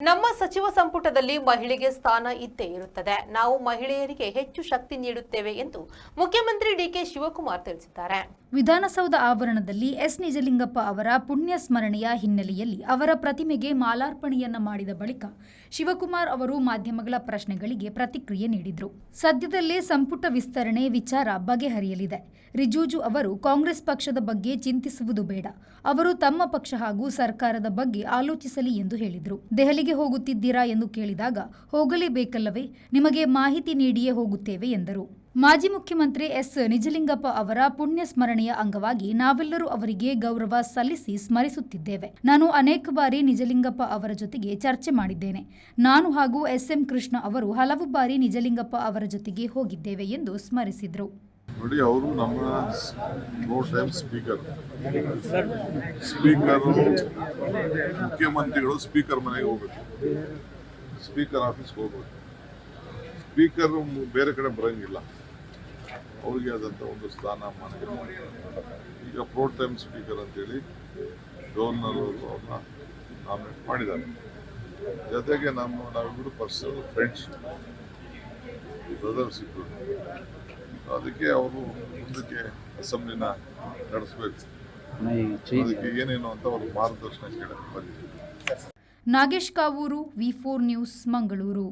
ನಮ್ಮ ಸಚಿವ ಸಂಪುಟದಲ್ಲಿ ಮಹಿಳೆಗೆ ಸ್ಥಾನ ಇದ್ದೇ ಇರುತ್ತದೆ. ನಾವು ಮಹಿಳೆಯರಿಗೆ ಹೆಚ್ಚು ಶಕ್ತಿ ನೀಡುತ್ತೇವೆ ಎಂದು ಮುಖ್ಯಮಂತ್ರಿ ಡಿಕೆ ಶಿವಕುಮಾರ್ ತಿಳಿಸಿದ್ದಾರೆ. ವಿಧಾನಸೌಧ ಆವರಣದಲ್ಲಿ ಎಸ್ ನಿಜಲಿಂಗಪ್ಪ ಅವರ ಪುಣ್ಯ ಸ್ಮರಣೆಯ ಹಿನ್ನೆಲೆಯಲ್ಲಿ ಅವರ ಪ್ರತಿಮೆಗೆ ಮಾಲಾರ್ಪಣೆಯನ್ನ ಮಾಡಿದ ಬಳಿಕ ಶಿವಕುಮಾರ್ ಅವರು ಮಾಧ್ಯಮಗಳ ಪ್ರಶ್ನೆಗಳಿಗೆ ಪ್ರತಿಕ್ರಿಯೆ ನೀಡಿದರು. ಸದ್ಯದಲ್ಲೇ ಸಂಪುಟ ವಿಸ್ತರಣೆ ವಿಚಾರ ಬಗೆಹರಿಯಲಿದೆ. ರಿಜಿಜು ಅವರು ಕಾಂಗ್ರೆಸ್ ಪಕ್ಷದ ಬಗ್ಗೆ ಚಿಂತಿಸುವುದು ಬೇಡ, ಅವರು ತಮ್ಮ ಪಕ್ಷ ಹಾಗೂ ಸರ್ಕಾರದ ಬಗ್ಗೆ ಆಲೋಚಿಸಲಿ ಎಂದು ಹೇಳಿದರು. ದೆಹಲಿಗೆ ಹೋಗುತ್ತಿದ್ದೀರಾ ಎಂದು ಕೇಳಿದಾಗ ಹೋಗಲೇಬೇಕಲ್ಲವೇ, ನಿಮಗೆ ಮಾಹಿತಿ ನೀಡಿಯೇ ಹೋಗುತ್ತೇವೆ ಎಂದರು. ಮಾಜಿ ಮುಖ್ಯಮಂತ್ರಿ ಎಸ್ ನಿಜಲಿಂಗಪ್ಪ ಅವರ ಪುಣ್ಯ ಸ್ಮರಣೆಯ ಅಂಗವಾಗಿ ನಾವೆಲ್ಲರೂ ಅವರಿಗೆ ಗೌರವ ಸಲ್ಲಿಸಿ ಸ್ಮರಿಸುತ್ತಿದ್ದೇವೆ. ನಾನು ಅನೇಕ ಬಾರಿ ನಿಜಲಿಂಗಪ್ಪ ಅವರ ಜೊತೆಗೆ ಚರ್ಚೆ ಮಾಡಿದ್ದೇನೆ. ನಾನು ಹಾಗೂ ಎಸ್.ಎಂ. ಕೃಷ್ಣ ಅವರು ಹಲವು ಬಾರಿ ನಿಜಲಿಂಗಪ್ಪ ಅವರ ಜೊತೆಗೆ ಹೋಗಿದ್ದೇವೆ ಎಂದು ಸ್ಮರಿಸಿದರು. ನೋಡಿ, ಅವರು ನಮ್ಮ ಸ್ಪೀಕರ್ ಮುಖ್ಯಮಂತ್ರಿಗಳು ಸ್ಪೀಕರ್ ಮನೆಗೆ ಹೋಗ್ಬೇಕು, ಸ್ಪೀಕರ್ ಆಫೀಸ್ಗೆ ಹೋಗ್ಬೇಕು. ಸ್ಪೀಕರ್ ಬೇರೆ ಕಡೆ ಬರಂಗಿಲ್ಲ, ಅವ್ರಿಗೆ ಆದಂಥ ಒಂದು ಸ್ಥಾನಮಾನ. ಈಗ ಪ್ರೋ ಟೈಮ್ ಸ್ಪೀಕರ್ ಅಂತೇಳಿ ಗವರ್ನರ್ ಅವರು ಅವ್ರನ್ನ ನಾಮಿನೇಟ್ ಮಾಡಿದ್ದಾರೆ. ಜೊತೆಗೆ ನಾವಿಬ್ಬರು ಪರ್ಸನಲ್ ಫ್ರೆಂಡ್ಸ್, ಬ್ರದರ್ಸ್ ಇಬ್ಬರು. ಅದಕ್ಕೆ ಅವರು ಮುಂದಕ್ಕೆ ಅಸೆಂಬ್ಲಿನ ನಡೆಸಬೇಕು, ಅದಕ್ಕೆ ಏನೇನು ಅಂತ ಅವರು ಮಾರ್ಗದರ್ಶನ ಕೇಳಕ್ಕೆ ಬಂದಿದ್ದಾರೆ. ನಾಗೇಶ್ ಕಾವೂರು, ವಿ4 ನ್ಯೂಸ್, ಮಂಗಳೂರು.